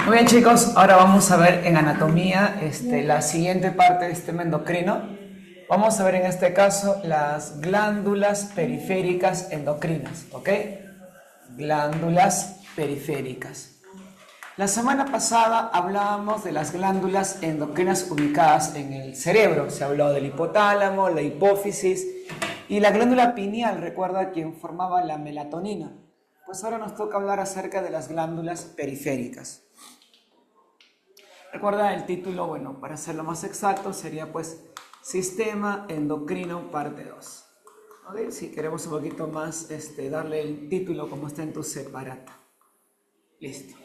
Muy bien, chicos, ahora vamos a ver en anatomía la siguiente parte del sistema endocrino. Vamos a ver en este caso las glándulas periféricas endocrinas, ¿ok? Glándulas periféricas. La semana pasada hablábamos de las glándulas endocrinas ubicadas en el cerebro. Se habló del hipotálamo, la hipófisis y la glándula pineal, recuerda, quien formaba la melatonina. Pues ahora nos toca hablar acerca de las glándulas periféricas. Recuerda el título, bueno, para hacerlo más exacto, sería pues Sistema Endocrino Parte 2. ¿Okay? Si queremos un poquito más, darle el título como está en tu separata. Listo.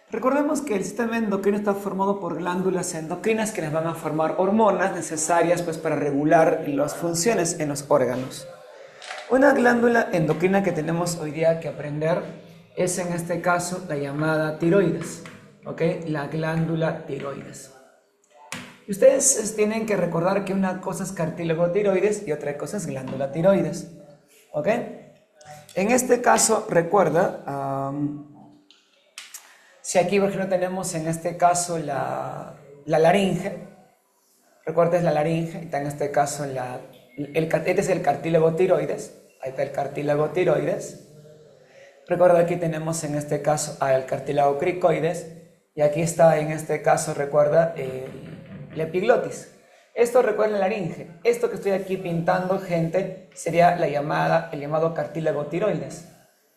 Recordemos que el sistema endocrino está formado por glándulas endocrinas que les van a formar hormonas necesarias pues, para regular las funciones en los órganos. Una glándula endocrina que tenemos hoy día que aprender es en este caso la llamada tiroides. ¿Ok? La glándula tiroides. Y ustedes tienen que recordar que una cosa es cartílago tiroides y otra cosa es glándula tiroides. ¿Ok? En este caso, recuerda, si aquí por ejemplo tenemos en este caso la laringe, recuerda es la laringe, está en este caso este es el cartílago tiroides, ahí está el cartílago tiroides. Recuerda aquí tenemos en este caso al cartílago cricoides. Y aquí está en este caso, recuerda, la epiglotis. Esto recuerda la laringe. Esto que estoy aquí pintando, gente, sería el llamado cartílago tiroides.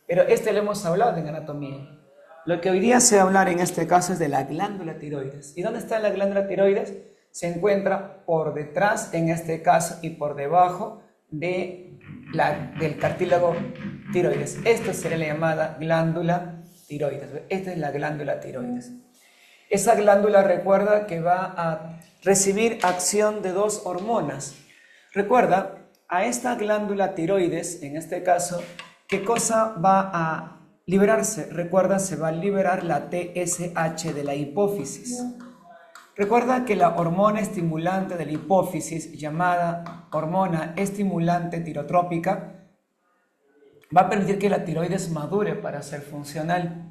Pero lo hemos hablado en anatomía. Lo que hoy día se va a hablar en este caso es de la glándula tiroides. ¿Y dónde está la glándula tiroides? Se encuentra por detrás, en este caso, y por debajo del cartílago tiroides. Esto sería la llamada glándula tiroides. Esta es la glándula tiroides. Esa glándula, recuerda que va a recibir acción de dos hormonas. Recuerda, a esta glándula tiroides, en este caso, ¿qué cosa va a liberarse? Recuerda, se va a liberar la TSH de la hipófisis. Recuerda que la hormona estimulante de la hipófisis, llamada hormona estimulante tirotrópica, va a permitir que la tiroides madure para ser funcional.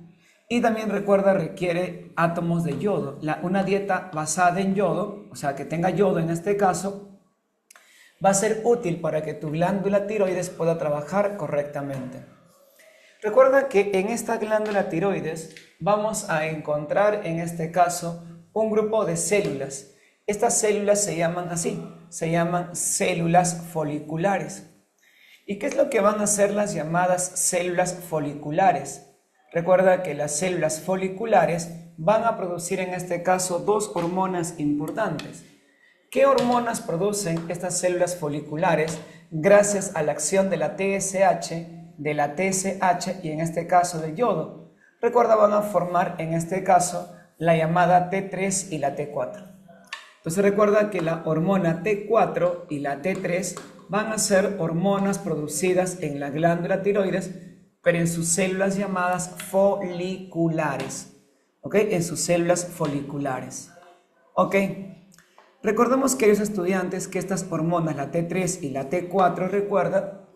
Y también recuerda, requiere átomos de yodo. Una dieta basada en yodo, o sea que tenga yodo en este caso, va a ser útil para que tu glándula tiroides pueda trabajar correctamente. Recuerda que en esta glándula tiroides vamos a encontrar en este caso un grupo de células. Estas células se llaman así, se llaman células foliculares. ¿Y qué es lo que van a hacer las llamadas células foliculares? Recuerda que las células foliculares van a producir en este caso dos hormonas importantes. ¿Qué hormonas producen estas células foliculares gracias a la acción de la TSH, de la TSH y en este caso del yodo? Recuerda, van a formar en este caso la llamada T3 y la T4. Entonces recuerda que la hormona T4 y la T3 van a ser hormonas producidas en la glándula tiroides, pero en sus células llamadas foliculares. ¿Ok? En sus células foliculares. ¿Ok? Recordemos, queridos estudiantes, que estas hormonas, la T3 y la T4, recuerda,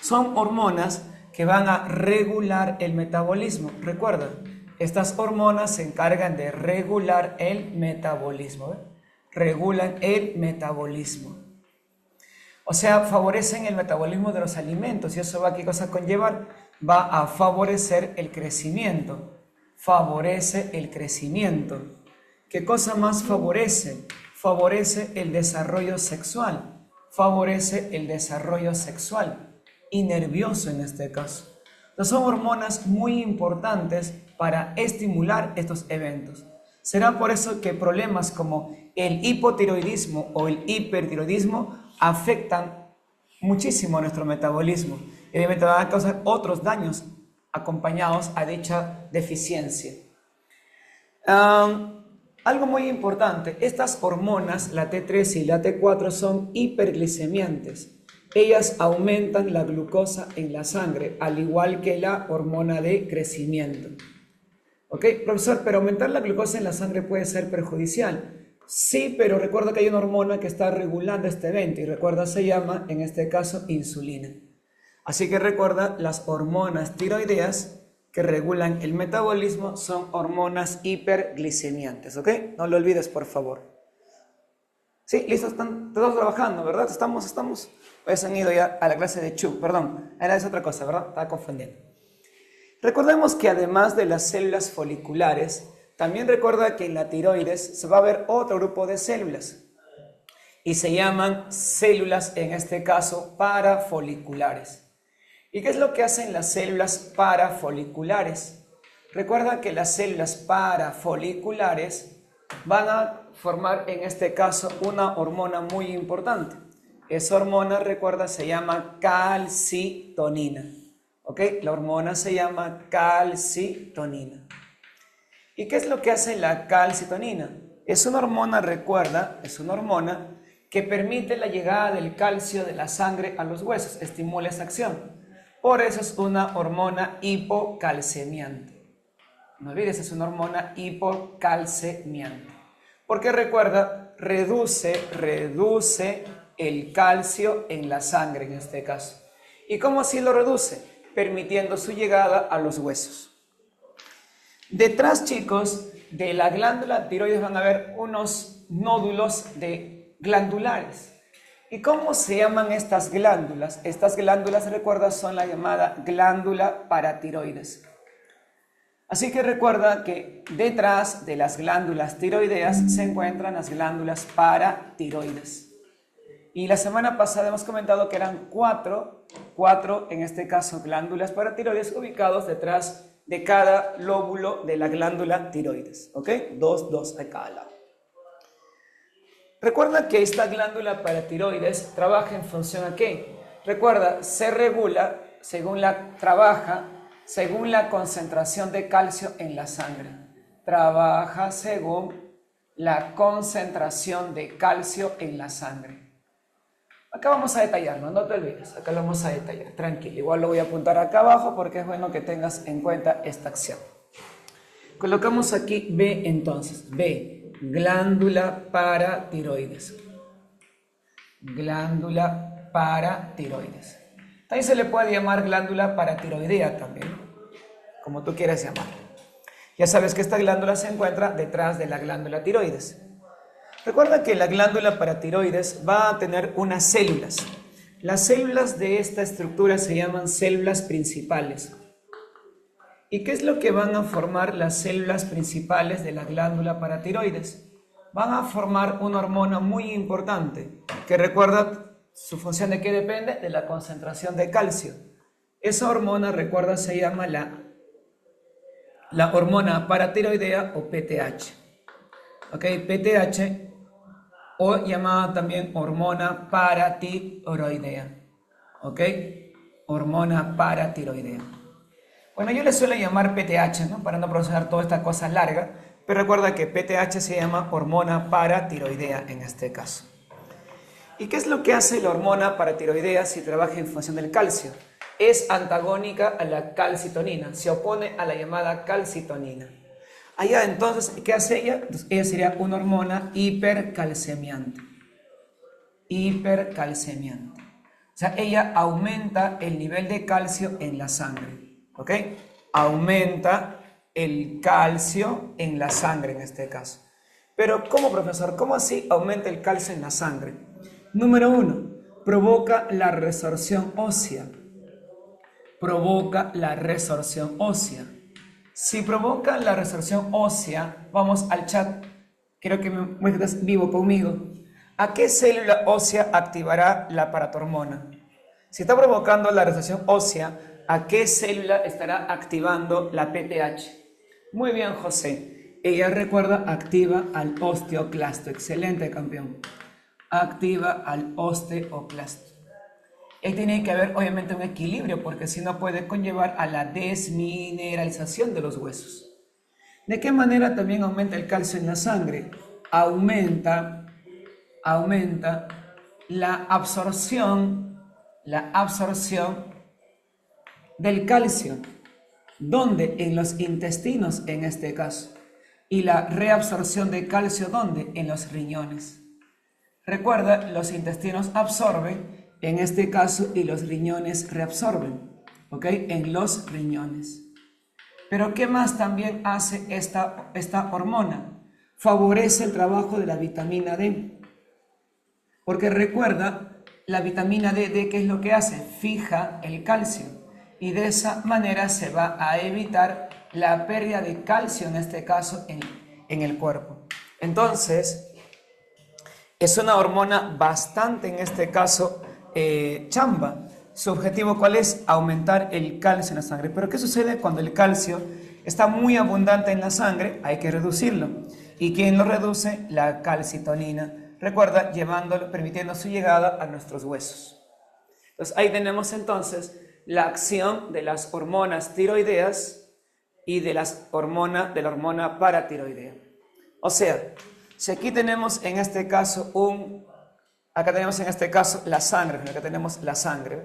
son hormonas que van a regular el metabolismo. Recuerda, estas hormonas se encargan de regular el metabolismo. Regulan el metabolismo. O sea, favorecen el metabolismo de los alimentos. ¿Y eso va a qué cosa conllevar? Va a favorecer el crecimiento. Favorece el crecimiento. ¿Qué cosa más favorece? Favorece el desarrollo sexual. Favorece el desarrollo sexual y nervioso en este caso. Entonces son hormonas muy importantes para estimular estos eventos. Será por eso que problemas como el hipotiroidismo o el hipertiroidismo afectan muchísimo a nuestro metabolismo y obviamente van a causar otros daños acompañados a dicha deficiencia. Algo muy importante, estas hormonas, la T3 y la T4, son hiperglicemiantes. Ellas aumentan la glucosa en la sangre, al igual que la hormona de crecimiento. ¿Ok, profesor? Pero aumentar la glucosa en la sangre puede ser perjudicial. Sí, pero recuerda que hay una hormona que está regulando este evento y recuerda, se llama, en este caso, insulina. Así que recuerda, las hormonas tiroideas que regulan el metabolismo son hormonas hiperglicemiantes, ¿ok? No lo olvides, por favor. Sí, listo, están todos trabajando, ¿verdad? Estamos. Pues han ido ya a la clase de Chu, perdón, era esa otra cosa, ¿verdad? Estaba confundiendo. Recordemos que además de las células foliculares, también recuerda que en la tiroides se va a ver otro grupo de células y se llaman células, en este caso, parafoliculares. ¿Y qué es lo que hacen las células parafoliculares? Recuerda que las células parafoliculares van a formar, en este caso, una hormona muy importante. Esa hormona, recuerda, se llama calcitonina. ¿Ok? La hormona se llama calcitonina. ¿Y qué es lo que hace la calcitonina? Es una hormona, recuerda, es una hormona que permite la llegada del calcio de la sangre a los huesos, estimula esa acción. Por eso es una hormona hipocalcemiante. No olvides, es una hormona hipocalcemiante. Porque recuerda, reduce el calcio en la sangre en este caso. ¿Y cómo así lo reduce? Permitiendo su llegada a los huesos. Detrás, chicos, de la glándula tiroides van a haber unos nódulos glandulares. ¿Y cómo se llaman estas glándulas? Estas glándulas, recuerda, son la llamada glándula paratiroides. Así que recuerda que detrás de las glándulas tiroideas se encuentran las glándulas paratiroides. Y la semana pasada hemos comentado que eran cuatro, en este caso, glándulas paratiroides ubicados detrás de cada lóbulo de la glándula tiroides. ¿Ok? Dos a cada lado. Recuerda que esta glándula paratiroides trabaja en función a ¿qué? Recuerda, se regula según la concentración de calcio en la sangre. Trabaja según la concentración de calcio en la sangre. Acá vamos a detallarlo, no te olvides, acá lo vamos a detallar, tranquilo. Igual lo voy a apuntar acá abajo porque es bueno que tengas en cuenta esta acción. Colocamos aquí B entonces, B, glándula paratiroides. Glándula paratiroides. También se le puede llamar glándula paratiroidea también, como tú quieras llamarla. Ya sabes que esta glándula se encuentra detrás de la glándula tiroides. Recuerda que la glándula paratiroides va a tener unas células. Las células de esta estructura se llaman células principales. ¿Y qué es lo que van a formar las células principales de la glándula paratiroides? Van a formar una hormona muy importante, que recuerda su función de qué depende, de la concentración de calcio. Esa hormona, recuerda, se llama la hormona paratiroidea o PTH. ¿Ok? PTH, o llamada también hormona paratiroidea. ¿Ok? Hormona paratiroidea. Bueno, yo le suelo llamar PTH, ¿no? Para no procesar toda esta cosa larga, pero recuerda que PTH se llama hormona paratiroidea en este caso. ¿Y qué es lo que hace la hormona paratiroidea si trabaja en función del calcio? Es antagónica a la calcitonina, se opone a la llamada calcitonina. Allá entonces, ¿qué hace ella? Entonces, ella sería una hormona hipercalcemiante. Hipercalcemiante. O sea, ella aumenta el nivel de calcio en la sangre. ¿Ok? Aumenta el calcio en la sangre en este caso. Pero, ¿cómo, profesor? ¿Cómo así aumenta el calcio en la sangre? Número 1, provoca la resorción ósea. Provoca la resorción ósea. Si provoca la resorción ósea, vamos al chat. Quiero que me muestres vivo conmigo. ¿A qué célula ósea activará la paratormona? Si está provocando la resorción ósea, ¿a qué célula estará activando la PTH? Muy bien, José. Ella, recuerda, activa al osteoclasto. Excelente, campeón. Activa al osteoclasto. Ahí tiene que haber obviamente un equilibrio, porque si no puede conllevar a la desmineralización de los huesos. ¿De qué manera también aumenta el calcio en la sangre? Aumenta la absorción del calcio. ¿Dónde? En los intestinos en este caso. Y la reabsorción de calcio, ¿dónde? En los riñones. Recuerda, los intestinos absorben en este caso, y los riñones reabsorben, ¿ok? En los riñones. Pero ¿qué más también hace esta hormona? Favorece el trabajo de la vitamina D. Porque recuerda, la vitamina D, ¿qué es lo que hace? Fija el calcio. Y de esa manera se va a evitar la pérdida de calcio, en este caso, en el cuerpo. Entonces, es una hormona bastante, en este caso, chamba. Su objetivo, ¿cuál es? Aumentar el calcio en la sangre. Pero ¿qué sucede cuando el calcio está muy abundante en la sangre? Hay que reducirlo. ¿Y quién lo reduce? La calcitonina. Recuerda, permitiendo su llegada a nuestros huesos. Entonces, ahí tenemos entonces la acción de las hormonas tiroideas y de la hormona paratiroidea. O sea, si aquí tenemos en este caso acá tenemos en este caso la sangre, acá tenemos la sangre,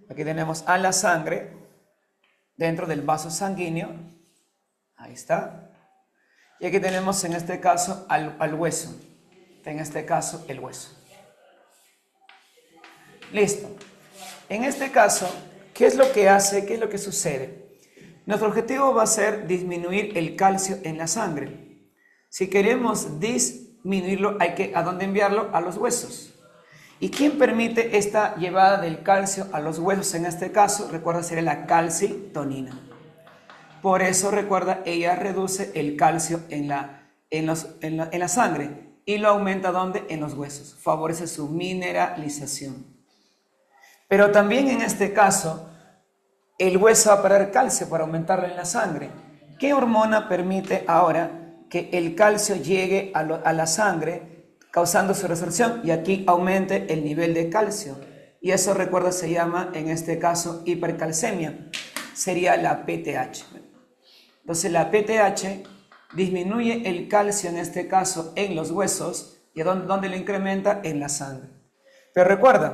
aquí tenemos a la sangre dentro del vaso sanguíneo, ahí está, y aquí tenemos en este caso al hueso, en este caso el hueso. Listo. En este caso, ¿qué es lo que hace? ¿Qué es lo que sucede? Nuestro objetivo va a ser disminuir el calcio en la sangre. Si queremos disminuirlo, ¿a dónde enviarlo? A los huesos. ¿Y quién permite esta llevada del calcio a los huesos? En este caso, recuerda, sería la calcitonina. Por eso, recuerda, ella reduce el calcio en la sangre y lo aumenta ¿dónde? En los huesos. Favorece su mineralización. Pero también en este caso, el hueso va a perder calcio para aumentarlo en la sangre. ¿Qué hormona permite ahora que el calcio llegue a la sangre, causando su resorción y aquí aumente el nivel de calcio? Y eso, recuerda, se llama en este caso hipercalcemia. Sería la PTH. Entonces la PTH disminuye el calcio, en este caso, en los huesos. ¿Y dónde lo incrementa? En la sangre. Pero recuerda,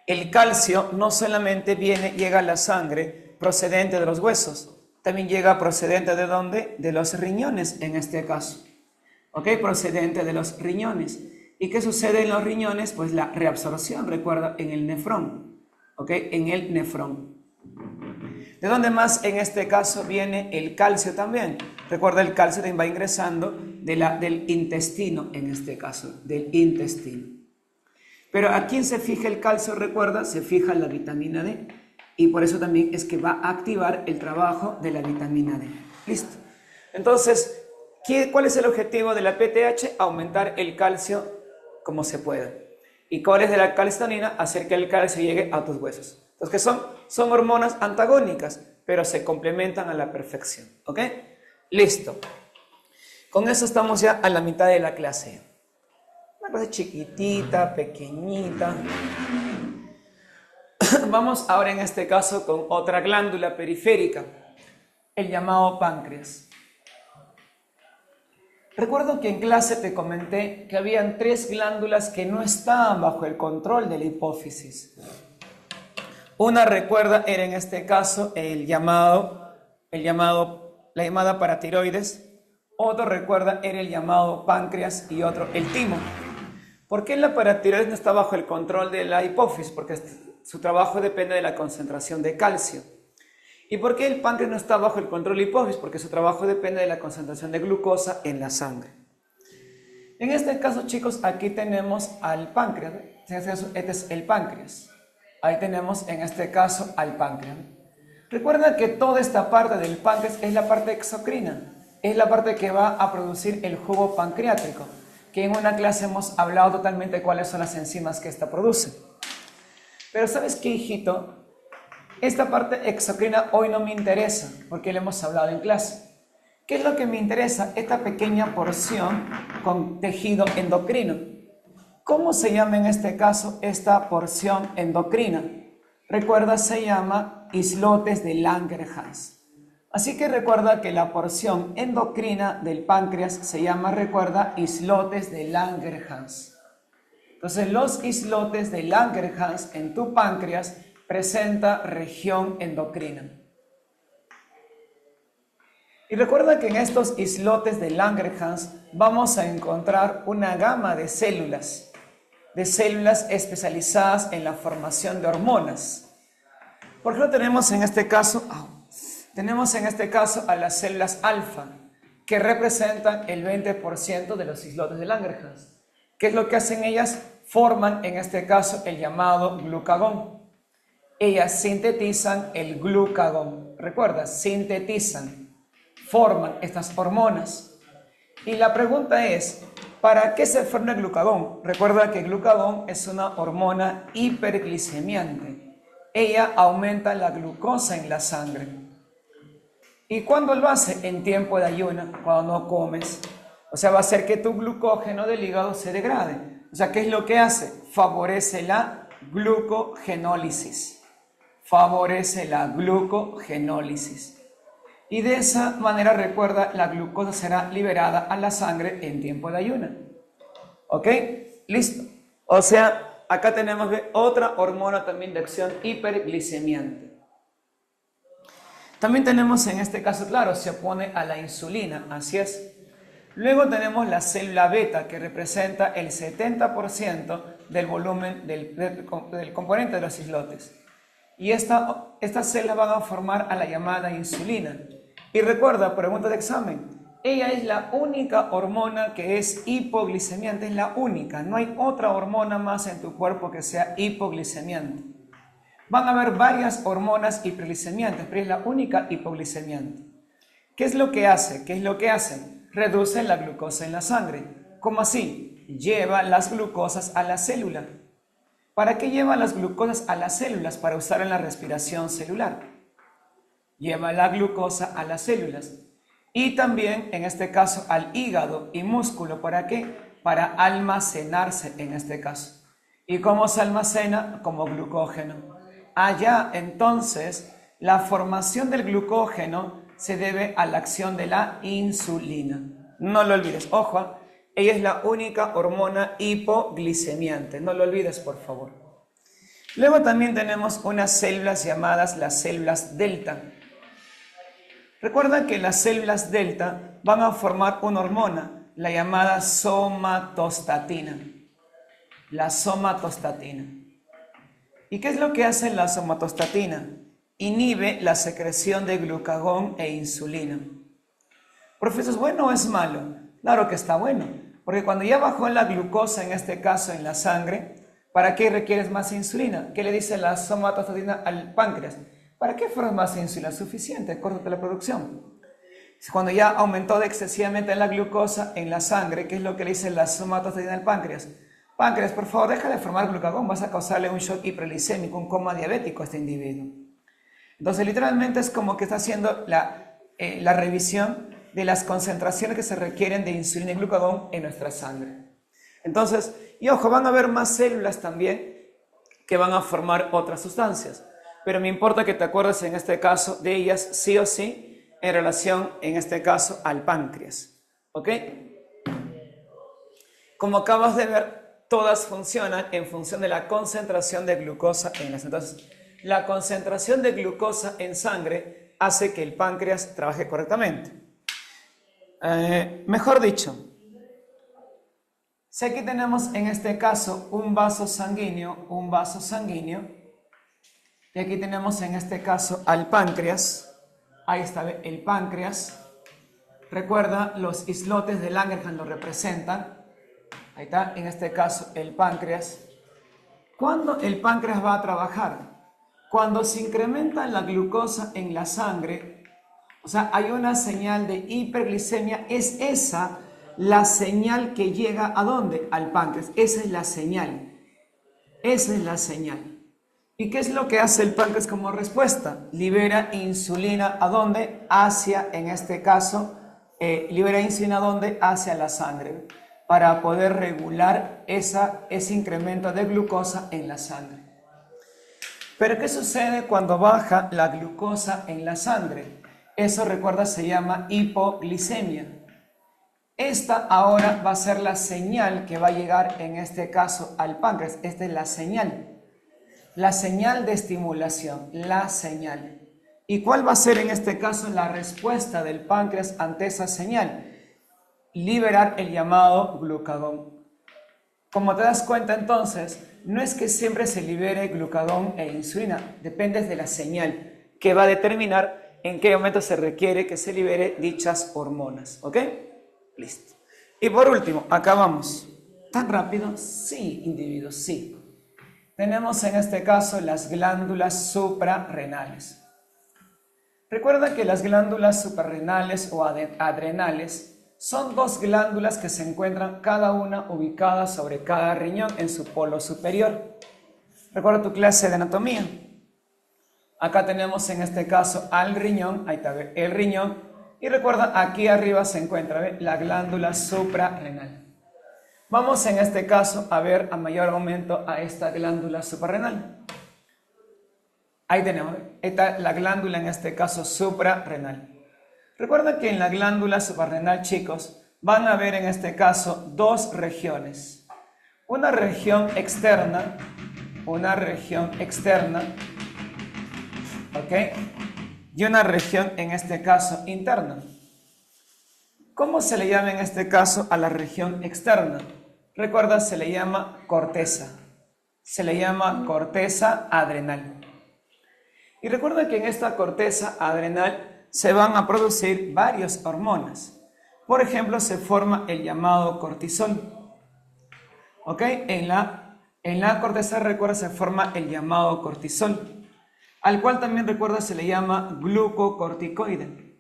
el calcio no solamente llega a la sangre procedente de los huesos, también llega procedente ¿de dónde? De los riñones, en este caso. ¿Ok? Procedente de los riñones. ¿Y qué sucede en los riñones? Pues la reabsorción, recuerda, en el nefrón. ¿Ok? En el nefrón. ¿De dónde más en este caso viene el calcio también? Recuerda, el calcio también va ingresando del intestino, en este caso, del intestino. Pero ¿a quién se fija el calcio? Recuerda, se fija la vitamina D. Y por eso también es que va a activar el trabajo de la vitamina D. Listo. Entonces, ¿cuál es el objetivo de la PTH? Aumentar el calcio como se pueda. ¿Y cuál es de la calcitonina? Hacer que el calcio llegue a tus huesos. Entonces, ¿qué son hormonas antagónicas, pero se complementan a la perfección. ¿Ok? Listo. Con eso estamos ya a la mitad de la clase. Una cosa chiquitita, pequeñita. Vamos ahora en este caso con otra glándula periférica, el llamado páncreas. Recuerdo que en clase te comenté que habían 3 glándulas que no estaban bajo el control de la hipófisis. Una, recuerda, era en este caso la llamada paratiroides. Otro, recuerda, era el llamado páncreas y otro, el timo. ¿Por qué la paratiroides no está bajo el control de la hipófisis? Porque su trabajo depende de la concentración de calcio. ¿Y por qué el páncreas no está bajo el control de la hipófisis? Porque su trabajo depende de la concentración de glucosa en la sangre. En este caso, chicos, aquí tenemos al páncreas. Este es el páncreas. Ahí tenemos en este caso al páncreas. Recuerda que toda esta parte del páncreas es la parte exocrina. Es la parte que va a producir el jugo pancreático, que en una clase hemos hablado totalmente de cuáles son las enzimas que esta produce. Pero ¿sabes qué, hijito? Esta parte exocrina hoy no me interesa, porque lo hemos hablado en clase. ¿Qué es lo que me interesa? Esta pequeña porción con tejido endocrino. ¿Cómo se llama en este caso esta porción endocrina? Recuerda, se llama islotes de Langerhans. Así que recuerda que la porción endocrina del páncreas se llama, recuerda, islotes de Langerhans. Entonces, los islotes de Langerhans en tu páncreas presenta región endocrina. Y recuerda que en estos islotes de Langerhans vamos a encontrar una gama de células. de células especializadas en la formación de hormonas. Por ejemplo, tenemos en este caso a las células alfa, que representan el 20% de los islotes de Langerhans. ¿Qué es lo que hacen ellas? Forman en este caso el llamado glucagón. Ellas sintetizan el glucagón. Recuerda, sintetizan, forman estas hormonas. Y la pregunta es, ¿para qué se forma el glucagón? Recuerda que el glucagón es una hormona hiperglicemiante. Ella aumenta la glucosa en la sangre. ¿Y cuándo lo hace? En tiempo de ayuno, cuando no comes. O sea, va a hacer que tu glucógeno del hígado se degrade. O sea, ¿qué es lo que hace? Favorece la glucogenólisis. Favorece la glucogenólisis. Y de esa manera, recuerda, la glucosa será liberada a la sangre en tiempo de ayuno. ¿Ok? Listo. O sea, acá tenemos otra hormona también de acción hiperglicemiante. También tenemos en este caso, claro, se opone a la insulina, así es. Luego tenemos la célula beta, que representa el 70% del volumen del componente de los islotes. Y estas células van a formar a la llamada insulina. Y recuerda, pregunta de examen, ella es la única hormona que es hipoglicemiante, es la única. No hay otra hormona más en tu cuerpo que sea hipoglicemiante. Van a haber varias hormonas hiperglicemiantes, pero es la única hipoglicemiante. ¿Qué es lo que hace? ¿Qué es lo que hace? Reduce la glucosa en la sangre. ¿Cómo así? Lleva las glucosas a la célula. ¿Para qué lleva las glucosas a las células? Para usar en la respiración celular. Lleva la glucosa a las células. Y también, en este caso, al hígado y músculo. ¿Para qué? Para almacenarse, en este caso. ¿Y cómo se almacena? Como glucógeno. Allá, entonces, la formación del glucógeno se debe a la acción de la insulina. No lo olvides. Ojo, ella es la única hormona hipoglicemiante. No lo olvides, por favor. Luego también tenemos unas células llamadas las células delta. Recuerda que las células delta van a formar una hormona, la llamada somatostatina. La somatostatina. ¿Y qué es lo que hace la somatostatina? Inhibe la secreción de glucagón e insulina. Profesor, ¿es bueno o es malo? Claro que está bueno, porque cuando ya bajó la glucosa, en este caso en la sangre, ¿para qué requieres más insulina? ¿Qué le dice la somatostatina al páncreas? ¿Para qué formas más insulina? Suficiente, córtate la producción. Cuando ya aumentó excesivamente la glucosa en la sangre, ¿qué es lo que le dice la somatostatina al páncreas? Páncreas, por favor, deja de formar glucagón, vas a causarle un shock hiperglicémico, un coma diabético a este individuo. Entonces, literalmente es como que está haciendo la revisión de las concentraciones que se requieren de insulina y glucagón en nuestra sangre. Entonces, y ojo, van a haber más células también que van a formar otras sustancias, pero me importa que te acuerdes en este caso de ellas sí o sí en relación, en este caso, al páncreas. ¿Ok? Como acabas de ver, todas funcionan en función de la concentración de glucosa en las. Entonces, la concentración de glucosa en sangre hace que el páncreas trabaje correctamente. Mejor dicho, si aquí tenemos en este caso un vaso sanguíneo, y aquí tenemos en este caso al páncreas, ahí está el páncreas, recuerda, los islotes de Langerhans lo representan. Ahí está, en este caso, el páncreas. ¿Cuándo el páncreas va a trabajar? Cuando se incrementa la glucosa en la sangre, o sea, hay una señal de hiperglicemia, es esa la señal que llega ¿a dónde? Al páncreas. Esa es la señal. Esa es la señal. ¿Y qué es lo que hace el páncreas como respuesta? Libera insulina ¿a dónde? Hacia, en este caso, libera insulina ¿a dónde? Hacia la sangre, para poder regular ese incremento de glucosa en la sangre. Pero ¿qué sucede cuando baja la glucosa en la sangre? Eso, recuerda, se llama hipoglicemia. Esta ahora va a ser la señal que va a llegar, en este caso, al páncreas. Esta es la señal de estimulación, la señal. ¿Y cuál va a ser, en este caso, la respuesta del páncreas ante esa señal? Liberar el llamado glucagón. Como te das cuenta entonces, no es que siempre se libere glucagón e insulina, depende de la señal que va a determinar en qué momento se requiere que se libere dichas hormonas, ¿ok? Listo. Y por último, acá vamos. ¿Tan rápido? Sí, individuos, sí. Tenemos en este caso las glándulas suprarrenales. Recuerda que las glándulas suprarrenales o adrenales son dos glándulas que se encuentran cada una ubicada sobre cada riñón en su polo superior. Recuerda tu clase de anatomía. Acá tenemos en este caso al riñón, ahí está el riñón, y recuerda aquí arriba se encuentra la glándula suprarrenal. Vamos en este caso a ver a mayor aumento a esta glándula suprarrenal. Ahí tenemos, está la glándula en este caso suprarrenal. Recuerda que en la glándula suprarrenal, chicos, van a ver en este caso dos regiones. Una región externa, ¿ok? Y una región en este caso interna. ¿Cómo se le llama en este caso a la región externa? Recuerda, se le llama corteza. Se le llama corteza adrenal. Y recuerda que en esta corteza adrenal se van a producir varias hormonas. Por ejemplo, se forma el llamado cortisol. ¿Ok? En la corteza, recuerda, se forma el llamado cortisol, al cual también, recuerda, se le llama glucocorticoide.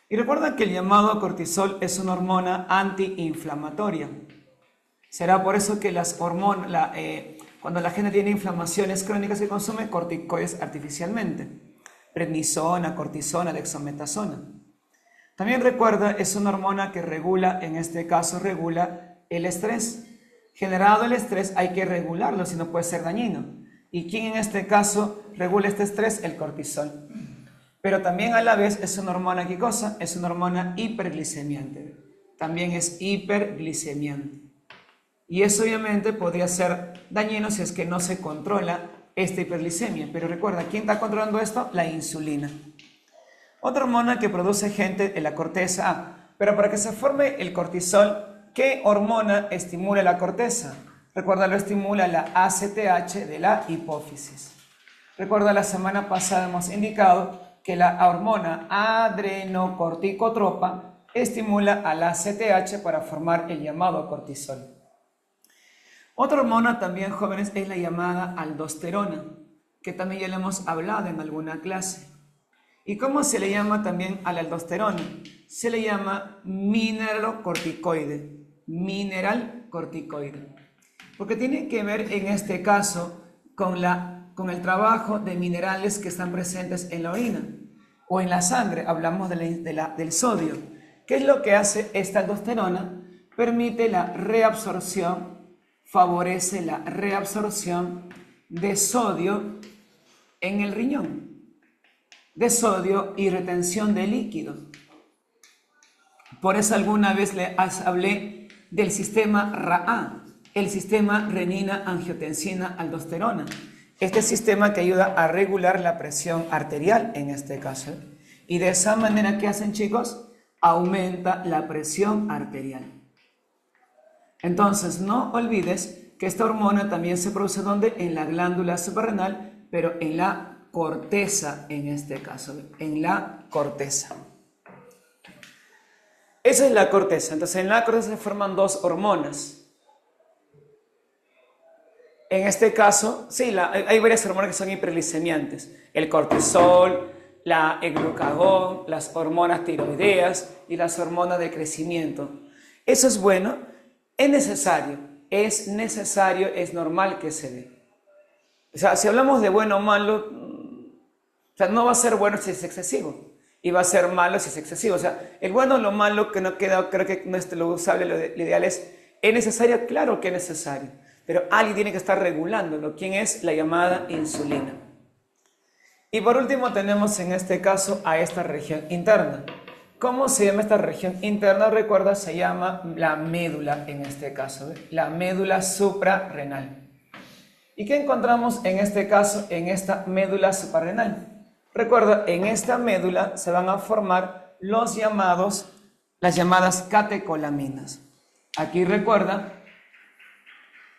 Y recuerda que el llamado cortisol es una hormona antiinflamatoria. Será por eso que las hormonas, cuando la gente tiene inflamaciones crónicas, se consume corticoides artificialmente. Prednisona, cortisona, dexametasona. También recuerda, es una hormona que regula, en este caso regula el estrés. Generado el estrés hay que regularlo, si no puede ser dañino. ¿Y quién en este caso regula este estrés? El cortisol. Pero también a la vez es una hormona, ¿qué cosa? Es una hormona hiperglicemiante. También es hiperglicemiante. Y eso obviamente podría ser dañino si es que no se controla esta hiperglicemia. Pero recuerda, ¿quién está controlando esto? La insulina. Otra hormona que produce gente en la corteza. Pero para que se forme el cortisol, ¿qué hormona estimula la corteza? Recuerda, lo estimula la ACTH de la hipófisis. Recuerda, la semana pasada hemos indicado que la hormona adrenocorticotropa estimula a la ACTH para formar el llamado cortisol. Otra hormona también, jóvenes, es la llamada aldosterona, que también ya le hemos hablado en alguna clase. ¿Y cómo se le llama también a la aldosterona? Se le llama mineralocorticoide. Mineralcorticoide. Porque tiene que ver en este caso con el trabajo de minerales que están presentes en la orina o en la sangre. Hablamos del sodio. ¿Qué es lo que hace esta aldosterona? Permite la reabsorción, favorece la reabsorción de sodio en el riñón, de sodio y retención de líquidos. Por eso alguna vez les hablé del sistema RAA, el sistema renina-angiotensina-aldosterona. Este sistema que ayuda a regular la presión arterial en este caso. Y de esa manera, ¿qué hacen, chicos? Aumenta la presión arterial. Entonces, no olvides que esta hormona también se produce ¿dónde? En la glándula suprarrenal, pero en la corteza en este caso, en la corteza. Esa es la corteza. Entonces, en la corteza se forman dos hormonas. En este caso, sí, hay varias hormonas que son hiperglicemiantes. El cortisol, el glucagón, las hormonas tiroideas y las hormonas de crecimiento. Eso es bueno, es necesario, es normal que se dé. O sea, si hablamos de bueno o malo, o sea, no va a ser bueno si es excesivo y va a ser malo si es excesivo. O sea, el bueno o lo malo que no queda, creo que no es lo usable, lo ideal ¿es necesario? Claro que es necesario. Pero alguien tiene que estar regulándolo. ¿Quién es? La llamada insulina. Y por último tenemos en este caso a esta región interna. ¿Cómo se llama esta región interna? Recuerda, se llama la médula en este caso, ¿eh? La médula suprarrenal. ¿Y qué encontramos en este caso en esta médula suprarrenal? Recuerda, en esta médula se van a formar los llamados las llamadas catecolaminas. Aquí recuerda,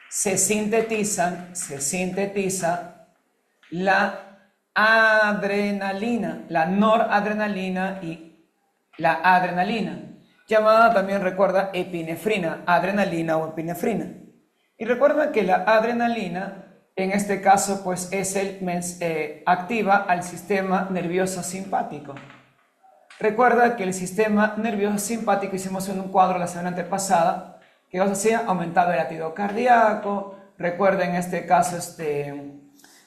se sintetiza la adrenalina, la noradrenalina y la adrenalina, llamada también, recuerda, epinefrina, adrenalina o epinefrina. Y recuerda que la adrenalina, en este caso, pues activa al sistema nervioso simpático. Recuerda que el sistema nervioso simpático, hicimos en un cuadro la semana antepasada, que hacía aumentaba el latido cardíaco, recuerda en este caso,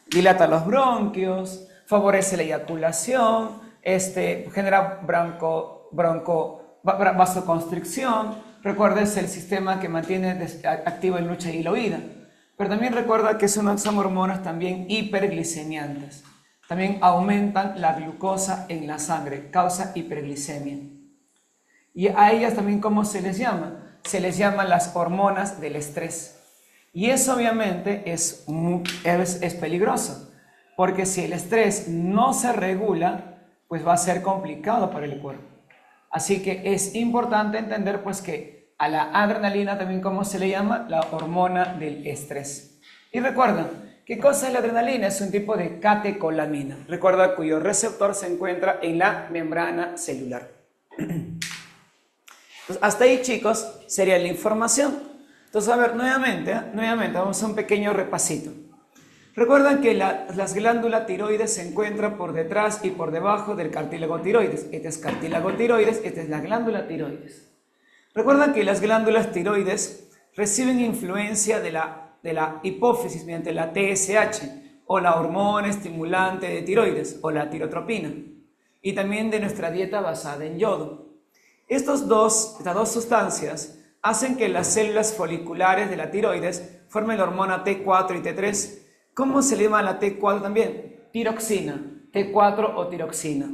dilata los bronquios, favorece la eyaculación, genera vasoconstricción, recuerda es el sistema que mantiene activo en lucha y la huida. Pero también recuerda que son hormonas también hiperglicemiantes. También aumentan la glucosa en la sangre, causa hiperglicemia. Y a ellas también, ¿cómo se les llama? Se les llama las hormonas del estrés. Y eso obviamente es peligroso, porque si el estrés no se regula, pues va a ser complicado para el cuerpo. Así que es importante entender pues que a la adrenalina también, ¿cómo se le llama? La hormona del estrés. Y recuerda, ¿qué cosa es la adrenalina? Es un tipo de catecolamina. Recuerda, cuyo receptor se encuentra en la membrana celular. Entonces, hasta ahí, chicos, sería la información. Entonces, a ver, nuevamente, vamos a un pequeño repasito. Recuerdan que las glándulas tiroides se encuentran por detrás y por debajo del cartílago tiroides. Este es cartílago tiroides, esta es la glándula tiroides. Recuerdan que las glándulas tiroides reciben influencia de la hipófisis mediante la TSH, o la hormona estimulante de tiroides, o la tirotropina, y también de nuestra dieta basada en yodo. Estas dos sustancias hacen que las células foliculares de la tiroides formen la hormona T4 y T3. ¿Cómo se le llama a la T4 también? Tiroxina, T4 o tiroxina.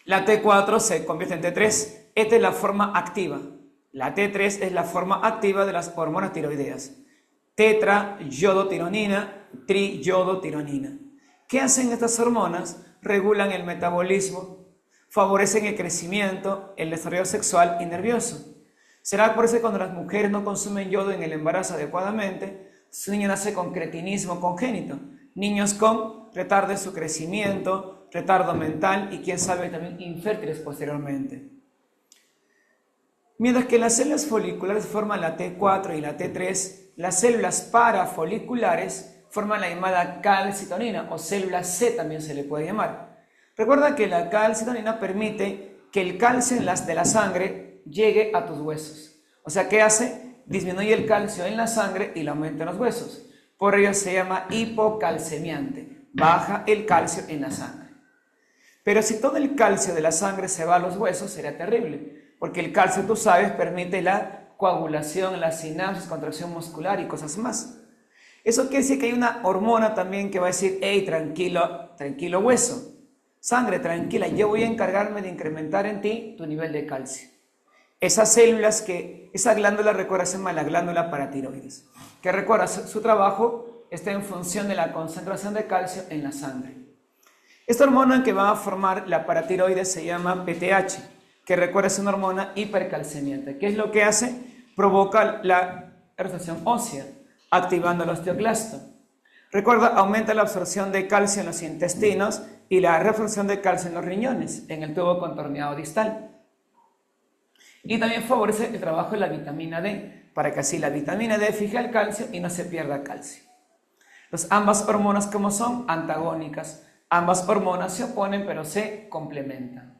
La T4 se convierte en T3, esta es la forma activa. La T3 es la forma activa de las hormonas tiroideas. Tetrayodotironina, triyodotironina. ¿Qué hacen estas hormonas? Regulan el metabolismo, favorecen el crecimiento, el desarrollo sexual y nervioso. Será por eso que cuando las mujeres no consumen yodo en el embarazo adecuadamente, su niño nace con cretinismo congénito, niños con retardo en su crecimiento, retardo mental y quién sabe también infértiles posteriormente. Mientras que las células foliculares forman la T4 y la T3, las células parafoliculares forman la llamada calcitonina o célula C también se le puede llamar. Recuerda que la calcitonina permite que el calcio de la sangre llegue a tus huesos. O sea, ¿qué hace? Disminuye el calcio en la sangre y lo aumenta en los huesos. Por ello se llama hipocalcemiante. Baja el calcio en la sangre. Pero si todo el calcio de la sangre se va a los huesos, sería terrible. Porque el calcio, tú sabes, permite la coagulación, la sinapsis, contracción muscular y cosas más. Eso quiere decir que hay una hormona también que va a decir, hey, tranquilo, tranquilo hueso. Sangre, tranquila, yo voy a encargarme de incrementar en ti tu nivel de calcio. Esa glándula, recuerda, se llama la glándula paratiroides, que recuerda, su trabajo está en función de la concentración de calcio en la sangre. Esta hormona que va a formar la paratiroides se llama PTH, que recuerda es una hormona hipercalcemiante. ¿Qué es lo que hace? Provoca la resorción ósea, activando el osteoclasto. Recuerda, aumenta la absorción de calcio en los intestinos y la reabsorción de calcio en los riñones, en el tubo contorneado distal. Y también favorece el trabajo de la vitamina D, para que así la vitamina D fije el calcio y no se pierda calcio. Ambas hormonas, ¿cómo son? Antagónicas. Ambas hormonas se oponen, pero se complementan.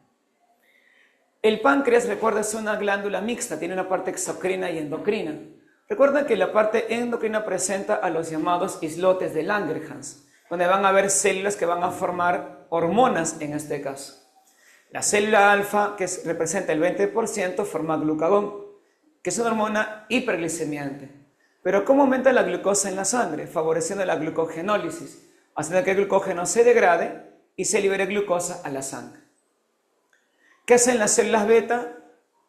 El páncreas, recuerda, es una glándula mixta, tiene una parte exocrina y endocrina. Recuerda que la parte endocrina presenta a los llamados islotes de Langerhans, donde van a haber células que van a formar hormonas en este caso. La célula alfa, que representa el 20%, forma glucagón, que es una hormona hiperglicemiante. Pero ¿cómo aumenta la glucosa en la sangre? Favoreciendo la glucogenólisis, haciendo que el glucógeno se degrade y se libere glucosa a la sangre. ¿Qué hacen las células beta?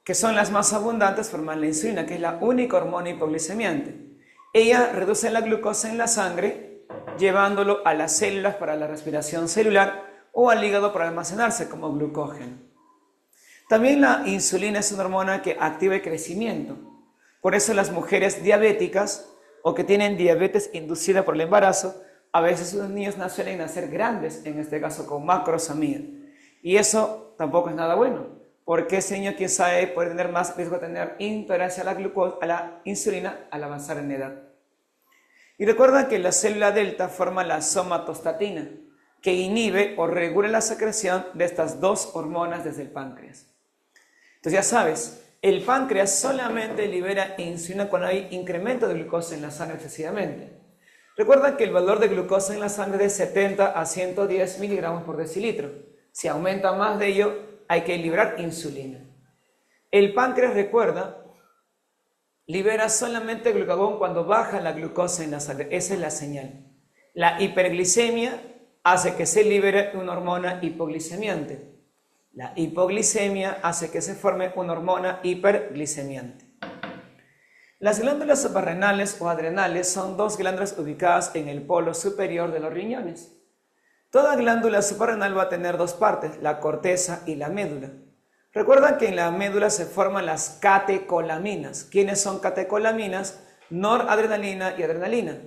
Que son las más abundantes, forman la insulina, que es la única hormona hipoglicemiante. Ella reduce la glucosa en la sangre, llevándolo a las células para la respiración celular o al hígado para almacenarse como glucógeno. También la insulina es una hormona que activa el crecimiento. Por eso las mujeres diabéticas o que tienen diabetes inducida por el embarazo, a veces sus niños suelen nacer grandes, en este caso con macrosomía. Y eso tampoco es nada bueno, porque ese niño, quién sabe, puede tener más riesgo de tener intolerancia a la glucosa, a la insulina al avanzar en edad. Y recuerda que la célula delta forma la somatostatina, que inhibe o regula la secreción de estas dos hormonas desde el páncreas. Entonces ya sabes, el páncreas solamente libera insulina cuando hay incremento de glucosa en la sangre excesivamente. Recuerda que el valor de glucosa en la sangre es de 70 a 110 miligramos por decilitro. Si aumenta más de ello, hay que liberar insulina. El páncreas, recuerda, libera solamente glucagón cuando baja la glucosa en la sangre. Esa es la señal. La hiperglicemia hace que se libere una hormona hipoglicemiante. La hipoglicemia hace que se forme una hormona hiperglicemiante. Las glándulas suprarrenales o adrenales son dos glándulas ubicadas en el polo superior de los riñones. Toda glándula suprarrenal va a tener dos partes, la corteza y la médula. Recuerda que en la médula se forman las catecolaminas. ¿Quiénes son catecolaminas? Noradrenalina y adrenalina,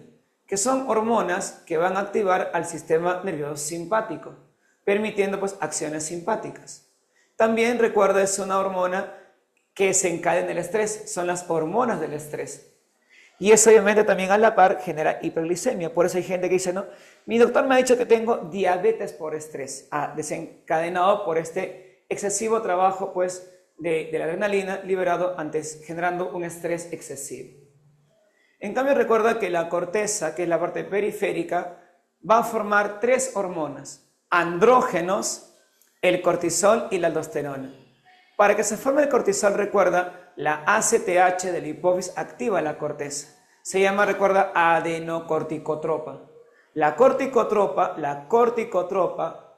que son hormonas que van a activar al sistema nervioso simpático, permitiendo pues acciones simpáticas. También recuerda, es una hormona que se encadena el estrés, son las hormonas del estrés. Y eso obviamente también a la par genera hiperglicemia. Por eso hay gente que dice, no, mi doctor me ha dicho que tengo diabetes por estrés, desencadenado por este excesivo trabajo pues de la adrenalina liberado antes, generando un estrés excesivo. En cambio recuerda que la corteza, que es la parte periférica, va a formar tres hormonas, andrógenos, el cortisol y la aldosterona. Para que se forme el cortisol, recuerda, la ACTH de la hipófisis activa la corteza. Se llama, recuerda, adenocorticotropa. La corticotropa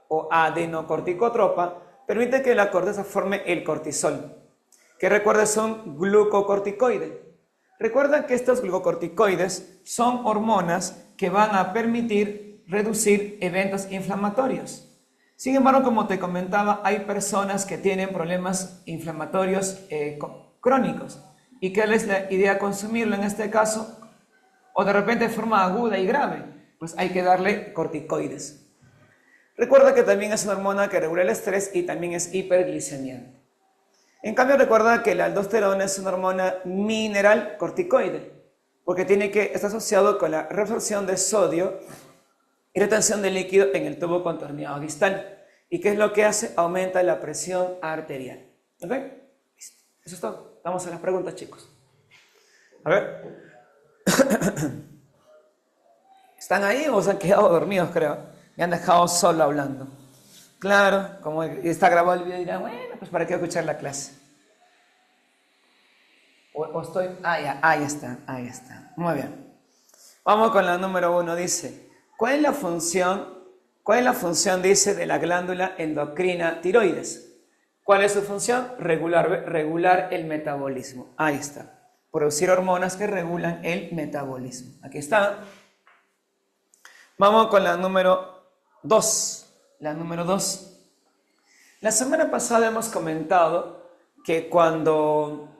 o adenocorticotropa permite que la corteza forme el cortisol, que recuerda son glucocorticoides. Recuerda que estos glucocorticoides son hormonas que van a permitir reducir eventos inflamatorios. Sin embargo, como te comentaba, hay personas que tienen problemas inflamatorios crónicos. ¿Y qué es la idea? Consumirlo en este caso, o de repente de forma aguda y grave, pues hay que darle corticoides. Recuerda que también es una hormona que regula el estrés y también es hiperglicemiante. En cambio, recuerda que la aldosterona es una hormona mineral corticoide, porque está asociado con la reabsorción de sodio y retención de líquido en el tubo contorneado distal. ¿Y qué es lo que hace? Aumenta la presión arterial. ¿Ok? Listo. Eso es todo. Vamos a las preguntas, chicos. A ver. ¿Están ahí o se han quedado dormidos, creo? Me han dejado solo hablando. Claro, como está grabado el video, dirán, bueno, pues para qué escuchar la clase. O estoy... ya, ahí está. Muy bien. Vamos con la número 1, dice... ¿Cuál es la función, dice, de la glándula endocrina tiroides? ¿Cuál es su función? Regular el metabolismo. Ahí está. Producir hormonas que regulan el metabolismo. Aquí está. Vamos con la número 2. La número 2. La semana pasada hemos comentado que cuando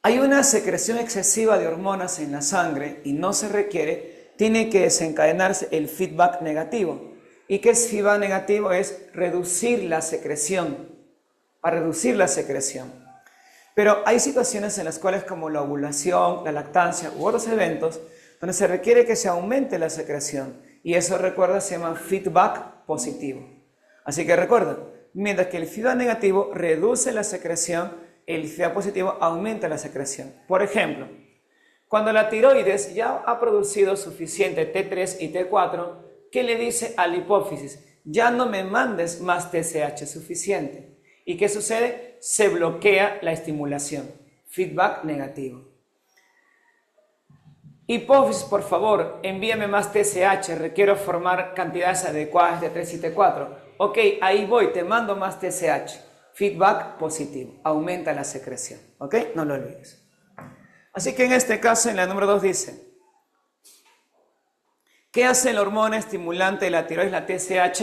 hay una secreción excesiva de hormonas en la sangre y no se requiere, tiene que desencadenarse el feedback negativo. ¿Y qué es feedback negativo? Es reducir la secreción, para reducir la secreción. Pero hay situaciones en las cuales, como la ovulación, la lactancia u otros eventos, donde se requiere que se aumente la secreción. Y eso, recuerda, se llama feedback positivo. Así que recuerda, mientras que el feedback negativo reduce la secreción, el feedback positivo aumenta la secreción. Por ejemplo, cuando la tiroides ya ha producido suficiente T3 y T4, ¿qué le dice a la hipófisis? Ya no me mandes más TSH suficiente. ¿Y qué sucede? Se bloquea la estimulación. Feedback negativo. Hipófisis, por favor, envíame más TSH, requiero formar cantidades adecuadas de T3 y T4. Ok, ahí voy, te mando más TSH. Feedback positivo, aumenta la secreción, ¿ok? No lo olvides. Así que en este caso, en la número 2 dice, ¿qué hace la hormona estimulante de la tiroides, la TSH?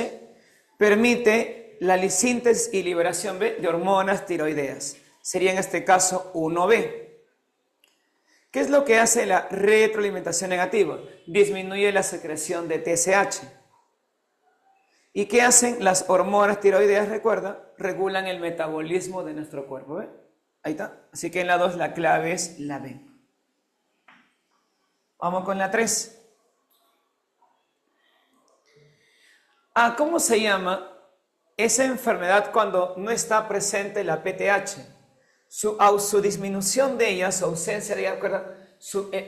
Permite la síntesis y liberación B de hormonas tiroideas. Sería en este caso 1B. ¿Qué es lo que hace la retroalimentación negativa? Disminuye la secreción de TSH. ¿Y qué hacen las hormonas tiroideas? Recuerda, regulan el metabolismo de nuestro cuerpo. ¿Ve? Ahí está. Así que en la 2 la clave es la B. Vamos con la 3. ¿Cómo se llama esa enfermedad cuando no está presente la PTH? Su disminución de ella, su ausencia de ella, recuerda,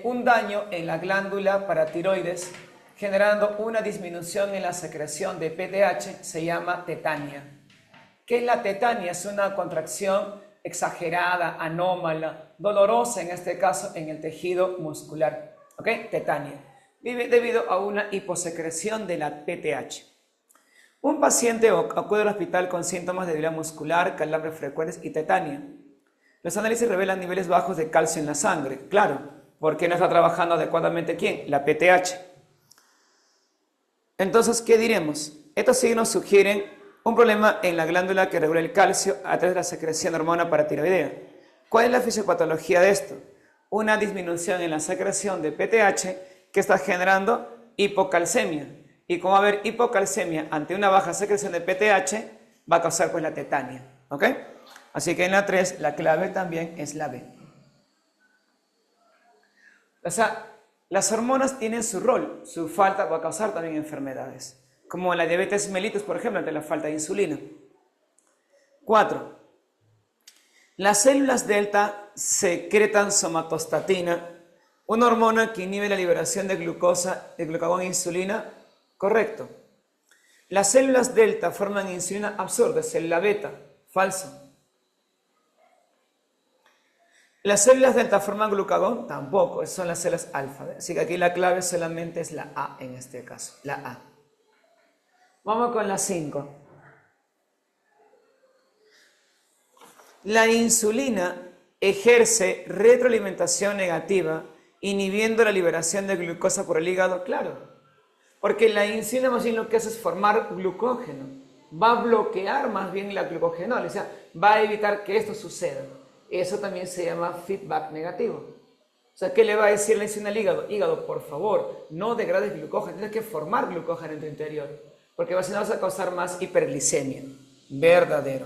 un daño en la glándula paratiroides, generando una disminución en la secreción de PTH, se llama tetania. ¿Qué es la tetania? Es una contracción exagerada, anómala, dolorosa en este caso en el tejido muscular. ¿Ok? Tetania. Debido a una hiposecreción de la PTH. Un paciente acude al hospital con síntomas de debilidad muscular, calambres frecuentes y tetania. Los análisis revelan niveles bajos de calcio en la sangre. Claro, porque no está trabajando adecuadamente ¿quién? La PTH. Entonces, ¿qué diremos? Estos signos sugieren un problema en la glándula que regula el calcio a través de la secreción de hormona paratiroidea. ¿Cuál es la fisiopatología de esto? Una disminución en la secreción de PTH que está generando hipocalcemia. Y como va a haber hipocalcemia ante una baja secreción de PTH, va a causar pues la tetania. ¿Ok? Así que en la 3 la clave también es la B. O sea, las hormonas tienen su rol, su falta va a causar también enfermedades, como la diabetes mellitus, por ejemplo, ante la falta de insulina. 4. Las células delta secretan somatostatina, una hormona que inhibe la liberación de glucosa, de glucagón e insulina. Correcto. Las células delta forman insulina absorbe, célula beta. Falso. ¿Las células delta forman glucagón? Tampoco, esas son las células alfa. Así que aquí la clave solamente es la A en este caso, la A. Vamos con la 5. La insulina ejerce retroalimentación negativa, inhibiendo la liberación de glucosa por el hígado, claro. Porque la insulina más bien lo que hace es formar glucógeno. Va a bloquear más bien la glucogenólisis, o sea, va a evitar que esto suceda. Eso también se llama feedback negativo. O sea, ¿qué le va a decir la insulina al hígado? Hígado, por favor, no degrades glucógeno, tienes que formar glucógeno en tu interior, porque si no vas a causar más hiperglicemia. Verdadero.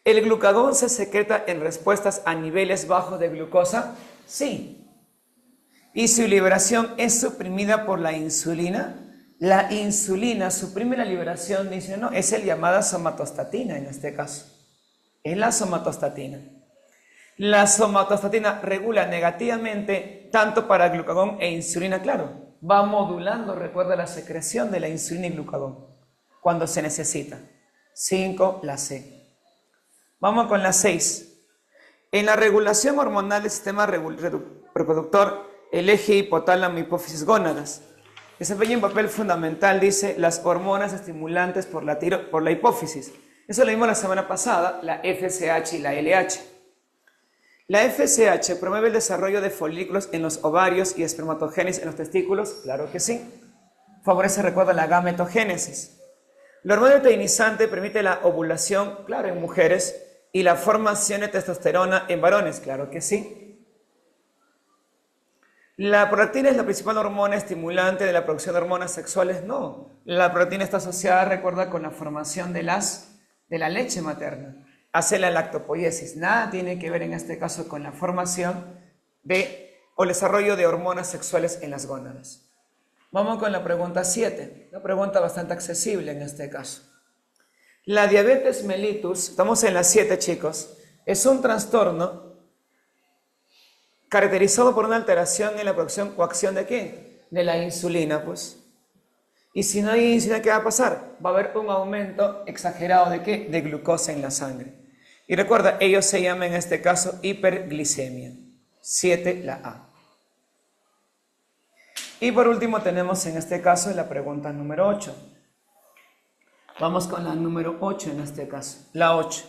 ¿El glucagón se secreta en respuestas a niveles bajos de glucosa? Sí. ¿Y su liberación es suprimida por la insulina? La insulina suprime la liberación de insulina, no, es el llamada somatostatina en este caso. Es la somatostatina. La somatostatina regula negativamente tanto para glucagón e insulina, claro. Va modulando, recuerda, la secreción de la insulina y glucagón cuando se necesita. 5, la C. Vamos con la 6. En la regulación hormonal del sistema reproductor, el eje hipotálamo hipófisis gónadas desempeña un papel fundamental, dice, las hormonas estimulantes por la hipófisis. Eso lo vimos la semana pasada, la FSH y la LH. La FSH promueve el desarrollo de folículos en los ovarios y espermatogénesis en los testículos, claro que sí. Favorece, recuerda, la gametogénesis. La hormona luteinizante permite la ovulación, claro, en mujeres, y la formación de testosterona en varones, claro que sí. ¿La prolactina es la principal hormona estimulante de la producción de hormonas sexuales? No. La prolactina está asociada, recuerda, con la formación de la leche materna. Hace la lactopoiesis. Nada tiene que ver en este caso con la formación o el desarrollo de hormonas sexuales en las gónadas. Vamos con la pregunta 7. Una pregunta bastante accesible en este caso. La diabetes mellitus, estamos en la 7, chicos, es un trastorno caracterizado por una alteración en la producción o acción de ¿qué? De la insulina, pues. Y si no hay insulina, ¿qué va a pasar? Va a haber un aumento exagerado de ¿qué? De glucosa en la sangre. Y recuerda, ello se llama en este caso hiperglicemia. 7, la A. Y por último tenemos en este caso la pregunta número 8. Vamos con la número 8 en este caso. La 8.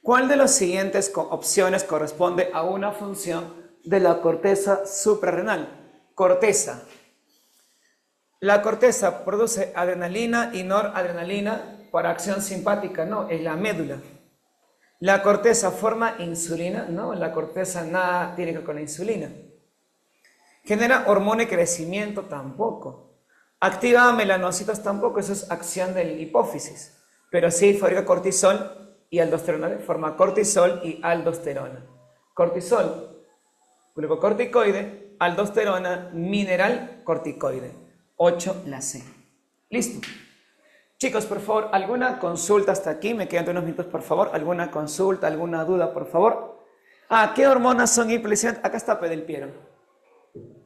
¿Cuál de las siguientes opciones corresponde a una función de la corteza suprarrenal? Corteza. La corteza produce adrenalina y noradrenalina por acción simpática, no, es la médula. La corteza forma insulina, no, la corteza nada tiene que ver con la insulina. Genera hormona de crecimiento, tampoco. Activa melanocitos, tampoco, eso es acción del hipófisis. Pero sí fabrica cortisol y aldosterona, forma cortisol y aldosterona. Cortisol, glucocorticoide, aldosterona, mineral corticoide. 8 la C. Listo. Chicos, por favor, ¿alguna consulta hasta aquí? Me quedan unos minutos, por favor. ¿Alguna consulta, alguna duda, por favor? ¿Qué hormonas son hiperglicemiantes? Acá está Del Piero.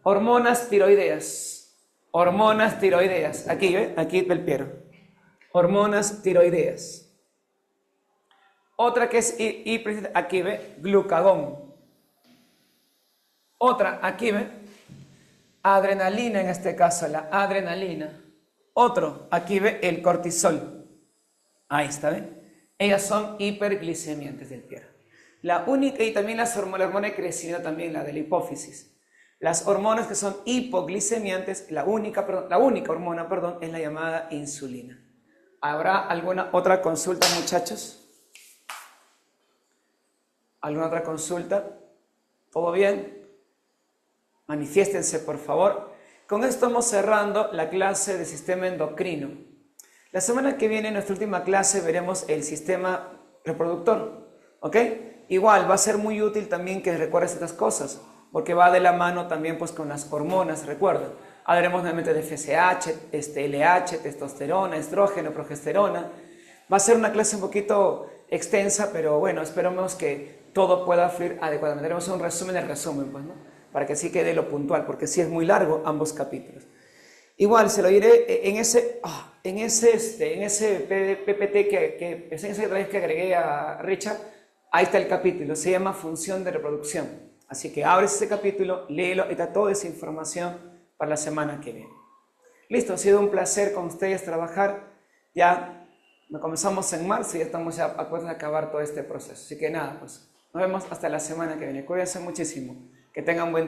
Hormonas tiroideas. Hormonas tiroideas. Aquí, ¿ve? Aquí Del Piero. Hormonas tiroideas. Otra que es hiperglicemiante, aquí, ¿ve? Glucagón. Otra, aquí, ¿ve? Adrenalina, en este caso, la adrenalina. Otro, aquí ve el cortisol. Ahí está, ¿ven? Ellas son hiperglicemiantes del Piero. La única, y también la hormona de crecimiento, también la de la hipófisis. Las hormonas que son hipoglicemiantes, la única hormona, es la llamada insulina. ¿Habrá alguna otra consulta, muchachos? ¿Alguna otra consulta? ¿Todo bien? Manifiéstense, por favor. Con esto estamos cerrando la clase de sistema endocrino. La semana que viene, en nuestra última clase, veremos el sistema reproductor. ¿Ok? Igual, va a ser muy útil también que recuerdes estas cosas, porque va de la mano también pues, con las hormonas, recuerda. Hablaremos nuevamente de FSH, LH, testosterona, estrógeno, progesterona. Va a ser una clase un poquito extensa, pero bueno, esperamos que todo pueda fluir adecuadamente. Haremos un resumen del resumen, pues, ¿no? Para que así quede lo puntual, porque sí es muy largo ambos capítulos. Igual, se lo diré en ese PPT en ese drive que agregué a Richard, ahí está el capítulo, se llama función de reproducción. Así que abres ese capítulo, léelo, y está toda esa información para la semana que viene. Listo, ha sido un placer con ustedes trabajar. Ya comenzamos en marzo y ya estamos ya a punto de acabar todo este proceso. Así que nada, pues nos vemos hasta la semana que viene. Cuídense muchísimo. Que tengan buen día.